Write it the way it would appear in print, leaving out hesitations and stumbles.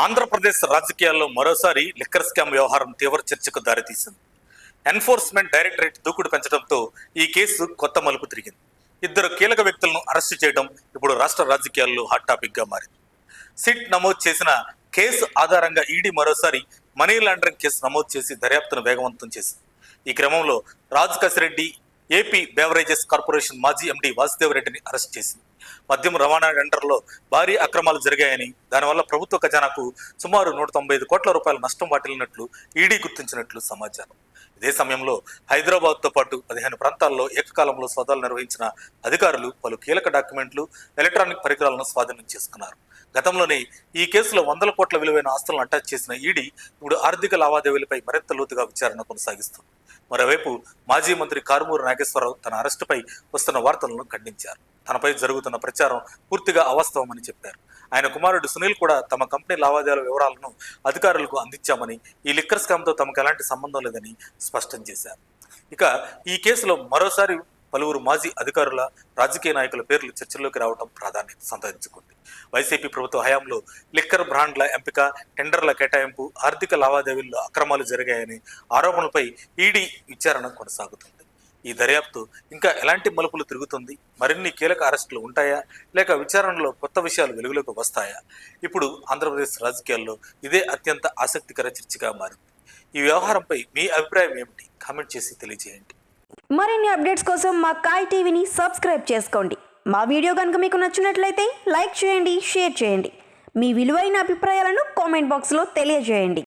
ఆంధ్రప్రదేశ్ రాజకీయాల్లో మరోసారి liquor scam వ్యవహారం తీవ్ర చర్చకు దారితీసింది. ఎన్ఫోర్స్మెంట్ డైరెక్టరేట్ దూకుడు పెంచడంతో ఈ కేసు కొత్త మలుపు తిరిగింది. ఇద్దరు కీలక వ్యక్తులను అరెస్టు చేయడం ఇప్పుడు రాష్ట్ర రాజకీయాల్లో హాట్ టాపిక్ గా మారింది. సిట్ నమోదు చేసిన కేసు ఆధారంగా ఈడీ మరోసారి మనీ లాండరింగ్ కేసు నమోదు చేసి దర్యాప్తును వేగవంతం చేసింది. ఈ క్రమంలో Raj Kasireddy AP beverages corporation మాజీ ఎండీ వాసుదేవరెడ్డిని అరెస్ట్ చేసింది. మద్యం రవాణా టెండర్లో భారీ అక్రమాలు జరిగాయని, దానివల్ల ప్రభుత్వ ఖజానాకు సుమారు 195 కోట్ల రూపాయల నష్టం వాటిల్లినట్లు ఈడీ గుర్తించినట్లు సమాచారం. ఇదే సమయంలో హైదరాబాద్తో పాటు 15 ప్రాంతాల్లో ఏకకాలంలో సోదాలు నిర్వహించిన అధికారులు పలు కీలక డాక్యుమెంట్లు, ఎలక్ట్రానిక్ పరికరాలను స్వాధీనం చేసుకున్నారు. గతంలోనే ఈ కేసులో 100 కోట్ల విలువైన ఆస్తులను అటాచ్ చేసిన ఈడీ ఇప్పుడు ఆర్థిక లావాదేవీలపై మరింత లోతుగా విచారణ కొనసాగిస్తుంది. మరోవైపు మాజీ మంత్రి కారుమూరి నాగేశ్వరరావు తన అరెస్టుపై వస్తున్న వార్తలను ఖండించారు. తనపై జరుగుతున్న ప్రచారం పూర్తిగా అవాస్తవమని చెప్పారు. ఆయన కుమారుడు సునీల్ కూడా తమ కంపెనీ లావాదేవీల వివరాలను అధికారులకు అందించామని, ఈ లిక్కర్ స్కామ్తో తమకు ఎలాంటి సంబంధం లేదని స్పష్టం చేశారు. ఇక ఈ కేసులో మరోసారి పలువురు మాజీ అధికారుల, రాజకీయ నాయకుల పేర్లు చర్చల్లోకి రావడం ప్రాధాన్యత సంతరించుకుంది. వైసీపీ ప్రభుత్వ హయాంలో లిక్కర్ బ్రాండ్ల ఎంపిక, టెండర్ల కేటాయింపు, ఆర్థిక లావాదేవీల్లో అక్రమాలు జరిగాయని ఆరోపణలపై ఈడీ విచారణ కొనసాగుతుంది. ఈ దర్యాప్తు ఇంకా ఎలాంటి మలుపులు తిరుగుతుంది? మరిన్ని కీలక అరెస్టులు ఉంటాయా, లేక విచారణలో కొత్త విషయాలు వెలుగులోకి వస్తాయా? ఇప్పుడు ఆంధ్రప్రదేశ్ రాజకీయాల్లో ఇదే అత్యంత ఆసక్తికర చర్చగా మారింది. ఈ వ్యవహారంపై మీ అభిప్రాయం ఏమిటి? కామెంట్ చేసి తెలియజేయండి. మరిన్ని అప్డేట్స్ కోసం మా కాయ్ టీవీని సబ్స్క్రైబ్ చేసుకోండి. మా వీడియో కనుక మీకు నచ్చినట్లయితే లైక్ చేయండి, షేర్ చేయండి. మీ విలువైన అభిప్రాయాలను కామెంట్ బాక్స్లో తెలియజేయండి.